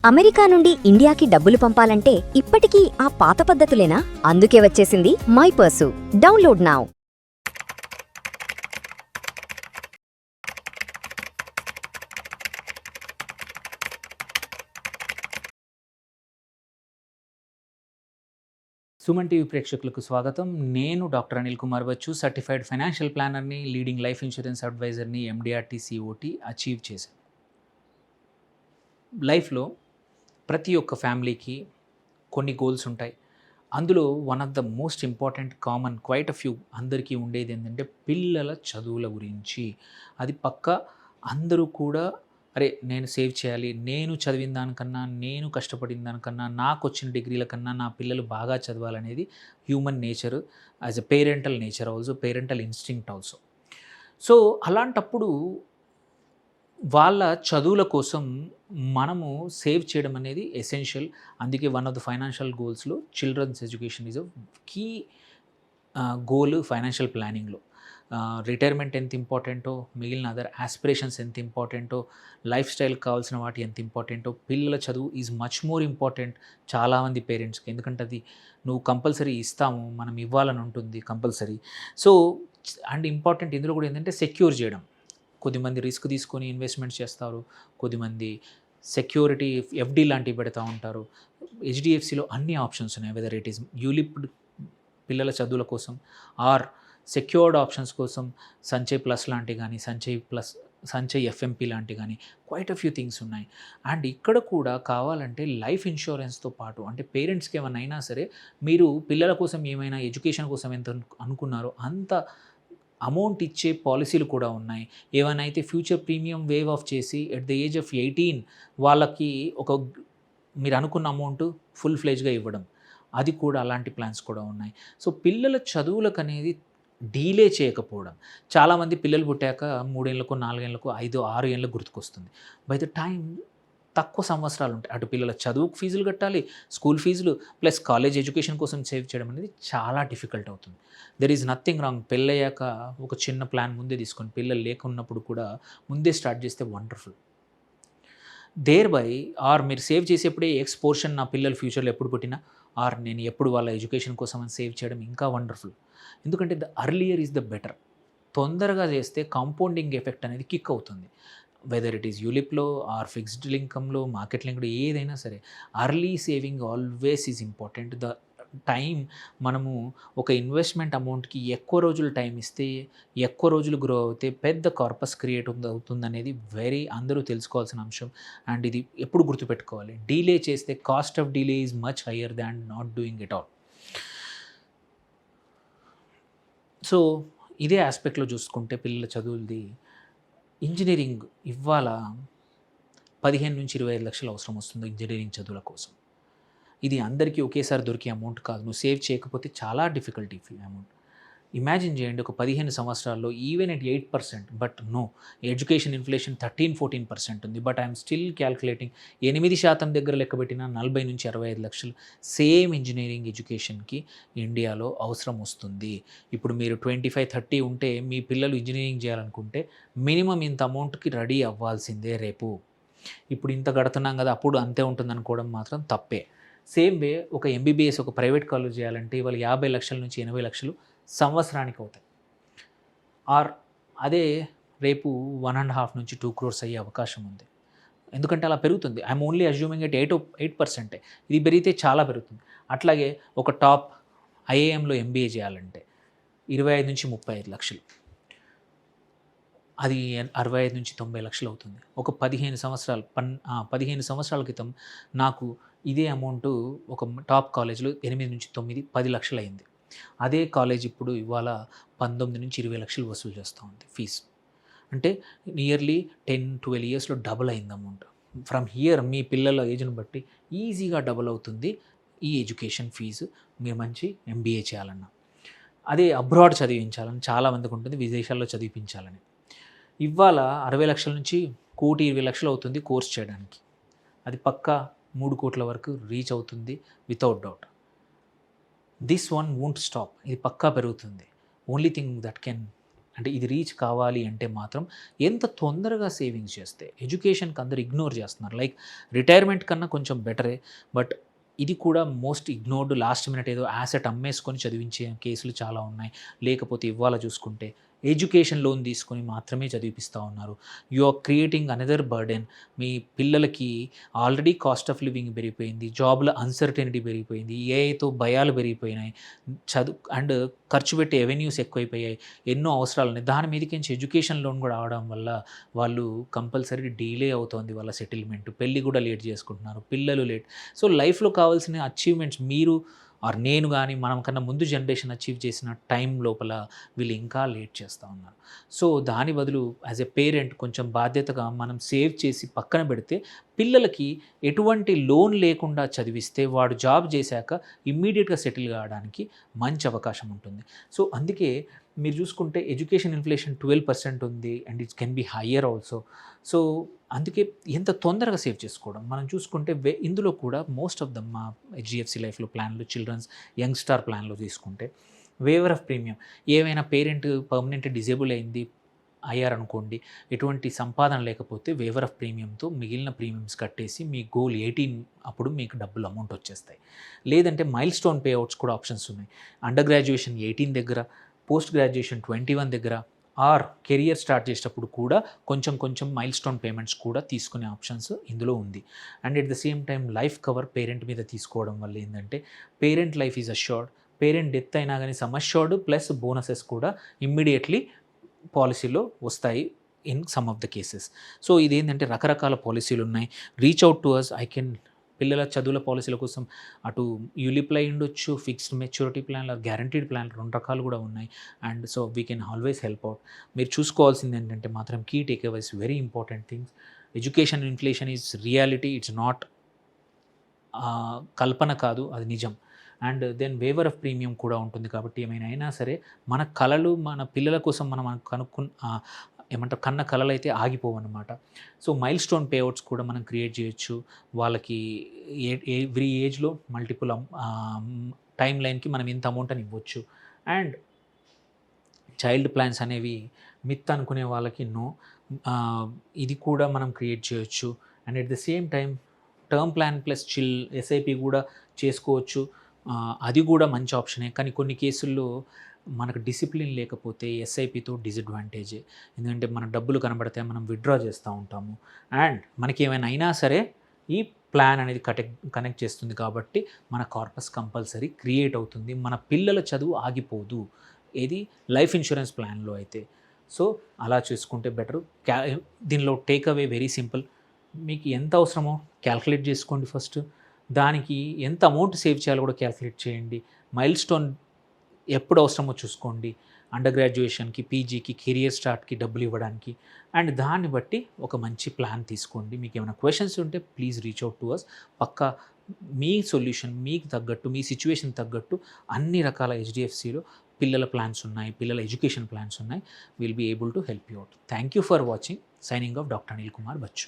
America నుండి ఇండియాకి డబ్బులు పంపాలంటే ఇప్పటికీ ఆ పాత పద్ధతులేనా? అందుకే వచ్చేసింది my purse. Download now. Suman TV ప్రేక్షకులకు స్వాగతం. నేను doctor Anil Kumar Bachchu, certified financial ప్లానర్ని, లీడింగ్ లైఫ్ ఇన్సూరెన్స్ అడ్వైజర్ని, ఎండిఆర్టీ సిఓటి అచీవ్ చేశాను. లైఫ్లో ప్రతి ఒక్క ఫ్యామిలీకి కొన్ని గోల్స్ ఉంటాయి. అందులో one of the most important common quite a few అందరికీ ఉండేది ఏంటంటే పిల్లల చదువుల గురించి. అది పక్కా అందరూ కూడా అరే నేను సేవ్ చేయాలి, నేను చదివిన దానికన్నా, నేను కష్టపడిన దానికన్నా, నాకు వచ్చిన డిగ్రీల కన్నా నా పిల్లలు బాగా చదవాలనేది human nature, as a parental nature also, parental instinct also. So అలాంటప్పుడు వాళ్ళ చదువుల కోసం మనము సేవ్ చేయడం అనేది ఎసెన్షియల్. అందుకే వన్ ఆఫ్ ద ఫైనాన్షియల్ గోల్స్లో children's education is a key goal financial ప్లానింగ్లో. రిటైర్మెంట్ ఎంత ఇంపార్టెంటో, మిగిలిన అదర్ ఆస్పిరేషన్స్ ఎంత ఇంపార్టెంటో, లైఫ్ స్టైల్కి కావాల్సిన వాటి ఎంత ఇంపార్టెంటో, పిల్లల చదువు ఈజ్ మచ్ మోర్ ఇంపార్టెంట్ చాలామంది పేరెంట్స్కి. ఎందుకంటే అది నువ్వు కంపల్సరీ ఇస్తాము, మనం ఇవ్వాలని ఉంటుంది కంపల్సరీ. సో అండ్ ఇంపార్టెంట్ ఇందులో కూడా ఏంటంటే సెక్యూర్ చేయడం. కొద్దిమంది రిస్క్ తీసుకొని ఇన్వెస్ట్మెంట్స్ చేస్తారు, కొద్దిమంది సెక్యూరిటీ ఎఫ్డి లాంటివి పెడతా ఉంటారు. హెచ్డిఎఫ్సిలో అన్ని ఆప్షన్స్ ఉన్నాయి, వెదర్ ఇట్ ఈస్ యూలిప్డ్ పిల్లల చదువుల కోసం ఆర్ సెక్యూర్డ్ ఆప్షన్స్ కోసం సంచయ్ ప్లస్ లాంటివి కానీ, సంచయ్ ఎఫ్ఎంపి లాంటివి కానీ, క్వైట్ అ ఫ్యూ థింగ్స్ ఉన్నాయి. అండ్ ఇక్కడ కూడా కావాలంటే లైఫ్ ఇన్సూరెన్స్తో పాటు, అంటే పేరెంట్స్కి ఏమైనా అయినా సరే మీరు పిల్లల కోసం ఏమైనా ఎడ్యుకేషన్ కోసం ఎంత అనుకున్నారో అంత అమౌంట్ ఇచ్చే పాలసీలు కూడా ఉన్నాయి. ఏమైనా అయితే ఫ్యూచర్ ప్రీమియం వేవ్ ఆఫ్ చేసి ఎట్ ద ఏజ్ ఆఫ్ 18 వాళ్ళకి ఒక మీరు అనుకున్న అమౌంట్ ఫుల్ ఫ్లెజ్గా ఇవ్వడం, అది కూడా అలాంటి ప్లాన్స్ కూడా ఉన్నాయి. సో పిల్లల చదువులకు అనేది డీలే చేయకపోవడం. చాలామంది పిల్లలు పుట్టాక 3 ఏళ్ళకో 4 ఏళ్ళకో 5, 6 ఏళ్ళకు గుర్తుకొస్తుంది. బై ద టైం తక్కువ సంవత్సరాలు ఉంటాయి. అటు పిల్లల చదువుకు ఫీజులు కట్టాలి, స్కూల్ ఫీజులు ప్లస్ కాలేజ్ ఎడ్యుకేషన్ కోసం సేవ్ చేయడం అనేది చాలా డిఫికల్ట్ అవుతుంది. There is nothing wrong. పెళ్ళయ్యాక ఒక చిన్న ప్లాన్ ముందే తీసుకొని, పిల్లలు లేకున్నప్పుడు కూడా ముందే స్టార్ట్ చేస్తే వండర్ఫుల్. దేర్ బై ఆర్ మీరు సేవ్ చేసేప్పుడే ఎక్స్ పోర్షన్ నా పిల్లలు ఫ్యూచర్లో ఎప్పుడు పుట్టినా ఆర్ నేను ఎప్పుడు వాళ్ళ ఎడ్యుకేషన్ కోసం అని సేవ్ చేయడం ఇంకా వండర్ఫుల్. ఎందుకంటే the earlier is the better. తొందరగా చేస్తే కాంపౌండింగ్ ఎఫెక్ట్ అనేది కిక్ అవుతుంది. వెదర్ ఇట్ ఈస్ యూలిప్లో ఆర్ ఫిక్స్డ్ ఇన్కమ్లో, మార్కెట్ లింక్లో, ఏదైనా సరే early saving always is important. The time మనము ఒక ఇన్వెస్ట్మెంట్ అమౌంట్కి ఎక్కువ రోజులు టైం ఇస్తే, ఎక్కువ రోజులు గ్రో అవుతే పెద్ద కార్పస్ క్రియేట్ అవుతుందనేది అందరూ తెలుసుకోవాల్సిన అంశం. అండ్ ఇది ఎప్పుడు గుర్తుపెట్టుకోవాలి, డీలే చేస్తే cost of delay is much higher than not doing it all. So ఇదే ఆస్పెక్ట్లో చూసుకుంటే పిల్లల చదువులది ఇంజనీరింగ్ ఇవాళ 15-25 లక్షలు అవసరం వస్తుంది ఇంజనీరింగ్ చదువుల కోసం. ఇది అందరికీ ఒకేసారి దొరికే అమౌంట్ కాదు. నువ్వు సేవ్ చేయకపోతే చాలా డిఫికల్టీ అమౌంట్. ఇమాజిన్ చేయండి, ఒక 15 సంవత్సరాల్లో even at 8%, but no, education inflation 13-14% ఉంది. బట్ ఐఎమ్ స్టిల్ క్యాల్కులేటింగ్ 8% దగ్గర లెక్కబెట్టిన 40-65 లక్షలు సేమ్ ఇంజనీరింగ్ ఎడ్యుకేషన్కి ఇండియాలో అవసరం వస్తుంది. ఇప్పుడు మీరు 25-30 ఉంటే మీ పిల్లలు ఇంజనీరింగ్ చేయాలనుకుంటే మినిమం ఇంత అమౌంట్కి రెడీ అవ్వాల్సిందే రేపు. ఇప్పుడు ఇంత కడుతున్నాం కదా, అప్పుడు అంతే ఉంటుంది అనుకోవడం మాత్రం తప్పే. సేమ్ వే ఒక ఎంబీబీఎస్ ఒక ప్రైవేట్ కాలేజ్ చేయాలంటే ఇవాళ 50 లక్షల నుంచి 80 లక్షలు సంవత్సరానికి అవుతాయి. ఆర్ అదే రేపు 1.5 నుంచి 2 crores అయ్యే అవకాశం ఉంది. ఎందుకంటే అలా పెరుగుతుంది. I'm only assuming at 8%. ఇది పెరిగితే చాలా పెరుగుతుంది. అట్లాగే ఒక టాప్ ఐఏఎంలో ఎంబీఏ చేయాలంటే 25-35 లక్షలు, అది 65-90 లక్షలు అవుతుంది. ఒక 15 సంవత్సరాల క్రితం నాకు ఇదే అమౌంట్ ఒక టాప్ కాలేజ్లో 8-9, 10 లక్షలు అయింది. అదే కాలేజ్ ఇప్పుడు ఇవాళ 19-20 లక్షలు వసూలు చేస్తూ ఉంది ఫీజు. అంటే నియర్లీ 10-12 ఇయర్స్లో డబుల్ అయింది అమౌంట్. ఫ్రమ్ హియర్ మీ పిల్లల ఏజ్ని బట్టి ఈజీగా డబుల్ అవుతుంది ఈ ఎడ్యుకేషన్ ఫీజు. మీరు మంచి ఎంబీఏ చేయాలన్నా, అదే అబ్రాడ్ చదివించాలని చాలామందికి ఉంటుంది, విదేశాల్లో చదివించాలని. ఇవాళ 60 లక్షల నుంచి 1,20 లక్షలు అవుతుంది కోర్స్ చేయడానికి. అది పక్కా 3 కోట్ల వరకు రీచ్ అవుతుంది without doubt. This one won't stop. ఇది పక్కా పెరుగుతుంది. ఓన్లీ థింగ్ దట్ కెన్ అంటే ఇది రీచ్ కావాలి అంటే మాత్రం ఎంత తొందరగా సేవింగ్స్ చేస్తే, ఎడ్యుకేషన్కి అందరు ఇగ్నోర్ చేస్తున్నారు. లైక్ రిటైర్మెంట్ కన్నా కొంచెం బెటరే, బట్ ఇది కూడా మోస్ట్ ఇగ్నోర్డ్. లాస్ట్ మినిట్ ఏదో యాసెట్ అమ్మేసుకొని చదివించే కేసులు చాలా ఉన్నాయి. లేకపోతే ఇవాళ చూసుకుంటే ఎడ్యుకేషన్ లోన్ తీసుకొని మాత్రమే చదివిపిస్తూ ఉన్నారు. You are creating another burden. మీ పిల్లలకి ఆల్రెడీ కాస్ట్ ఆఫ్ లివింగ్ పెరిగిపోయింది, జాబ్లో అన్సర్టెనిటీ పెరిగిపోయింది, ఏఐతో భయాలు పెరిగిపోయినాయి, అండ్ ఖర్చు పెట్టే ఎవెన్యూస్ ఎక్కువైపోయాయి, ఎన్నో అవసరాలు ఉన్నాయి. దాని మీదకించి ఎడ్యుకేషన్ లోన్ కూడా అవడం వల్ల వాళ్ళు కంపల్సరీ డిలే అవుతోంది వాళ్ళ సెటిల్మెంట్, పెళ్ళి కూడా లేట్ చేసుకుంటున్నారు, పిల్లలు లేట్. సో లైఫ్లో కావాల్సిన అచీవ్మెంట్స్ మీరు ఆర్ నేను కానీ మనం కన్నా ముందు జనరేషన్ అచీవ్ చేసిన టైం లోపల వీళ్ళు ఇంకా లేట్ చేస్తూ ఉన్నారు. సో దాని బదులు యాజ్ ఎ పేరెంట్ కొంచెం బాధ్యతగా మనం సేవ్ చేసి పక్కన పెడితే పిల్లలకి ఎటువంటి లోన్ లేకుండా చదివిస్తే వాడు జాబ్ చేశాక ఇమ్మీడియట్గా సెటిల్ కావడానికి మంచి అవకాశం ఉంటుంది. సో అందుకే మీరు చూసుకుంటే ఎడ్యుకేషన్ ఇన్ఫ్లేషన్ 12% ఉంది, and it can be higher also. So అందుకే ఎంత తొందరగా సేవ్ చేసుకోవడం మనం చూసుకుంటే ఇందులో కూడా మోస్ట్ ఆఫ్ ద మా హెచ్డిఎఫ్సి లైఫ్లో ప్లాన్లు, చిల్డ్రన్స్ యంగ్ స్టార్ ప్లాన్లో తీసుకుంటే వేవర్ ఆఫ్ ప్రీమియం, ఏవైనా పేరెంట్ పర్మనెంట్ డిజేబుల్ అయ్యారనుకోండి, ఎటువంటి సంపాదన లేకపోతే వేవర్ ఆఫ్ ప్రీమియంతో మిగిలిన ప్రీమియమ్స్ కట్టేసి మీ గోల్ 18 అప్పుడు మీకు డబ్బులు అమౌంట్ వచ్చేస్తాయి. లేదంటే మైల్ స్టోన్ పే అవుట్స్ కూడా ఆప్షన్స్ ఉన్నాయి. అండర్ గ్రాడ్యుయేషన్ 18 దగ్గర, పోస్ట్ గ్రాడ్యుయేషన్ 21 దగ్గర, ఆర్ కెరియర్ స్టార్ట్ చేసేటప్పుడు కూడా కొంచెం మైల్ స్టోన్ పేమెంట్స్ కూడా తీసుకునే ఆప్షన్స్ ఇందులో ఉంది. And at the same time life cover parent మీద తీసుకోవడం వల్ల ఏంటంటే parent life is assured, parent death అయినా కానీ సమ్ అష్యూర్డ్ ప్లస్ బోనసెస్ కూడా ఇమ్మీడియట్లీ పాలసీలో వస్తాయి in some of the cases. So ఇదేంటంటే రకరకాల పాలసీలు ఉన్నాయి. Reach out to us. పిల్లల చదువుల పాలసీల కోసం అటు యూలిప్ అయి ఉండొచ్చు, ఫిక్స్డ్ మెచ్యూరిటీ ప్లాన్లు, గ్యారంటీడ్ ప్లాన్లు 2 రకాలు కూడా ఉన్నాయి. And so we can always help out. మీరు చూసుకోవాల్సింది ఏంటంటే మాత్రం key takeaways very important things. Education inflation is reality, it's not కల్పన కాదు, అది నిజం. And then waiver of premium కూడా ఉంటుంది. కాబట్టి ఏమైనా అయినా సరే మన కళలు, మన పిల్లల కోసం మనం కన్న కళలు అయితే ఆగిపోవన్నమాట. సో మైల్ స్టోన్ పేఅవుట్స్ కూడా మనం క్రియేట్ చేయొచ్చు. వాళ్ళకి ఎవ్రీ ఏజ్లో మల్టిపుల్ టైం లైన్కి మనం ఇంత అమౌంట్ అని ఇవ్వచ్చు. అండ్ చైల్డ్ ప్లాన్స్ అనేవి మిత్ అనుకునే వాళ్ళకి ఇది కూడా మనం క్రియేట్ చేయొచ్చు. And at the same time term plan plus SIP కూడా చేసుకోవచ్చు. అది కూడా మంచి ఆప్షనే. కానీ కొన్ని కేసుల్లో మనకు డిసిప్లిన్ లేకపోతే ఎస్ఐపితో డిసడ్వాంటేజే. ఎందుకంటే మన డబ్బులు కనబడితే మనం విత్డ్రా చేస్తూ ఉంటాము. అండ్ మనకి ఏమైనా అయినా సరే ఈ ప్లాన్ అనేది కనెక్ట్ చేస్తుంది కాబట్టి మన కార్పస్ కంపల్సరీ క్రియేట్ అవుతుంది. మన పిల్లల చదువు ఆగిపోదు ఏది లైఫ్ ఇన్సూరెన్స్ ప్లాన్లో అయితే. సో అలా చేసుకుంటే బెటరు. దీనిలో టేక్ అవే వెరీ సింపుల్. మీకు ఎంత అవసరమో క్యాల్కులేట్ చేసుకోండి ఫస్ట్. దానికి ఎంత అమౌంట్ సేవ్ చేయాలో కూడా క్యాల్కులేట్ చేయండి. మైల్ స్టోన్ ఎప్పుడు అవసరమో చూసుకోండి. అండర్ గ్రాడ్యుయేషన్కి, పీజీకి, కెరియర్ స్టార్ట్కి డబ్బులు ఇవ్వడానికి. అండ్ దాన్ని బట్టి ఒక మంచి ప్లాన్ తీసుకోండి. మీకు ఏమైనా క్వశ్చన్స్ ఉంటే please reach out to us. పక్కా మీ సొల్యూషన్ మీకు తగ్గట్టు, మీ సిచ్యువేషన్ తగ్గట్టు అన్ని రకాల హెచ్డిఎఫ్సిలో పిల్లల ప్లాన్స్ ఉన్నాయి, పిల్లల ఎడ్యుకేషన్ ప్లాన్స్ ఉన్నాయి. Will be able to help you out. Thank you for watching. Signing off doctor Anil Kumar Bachu.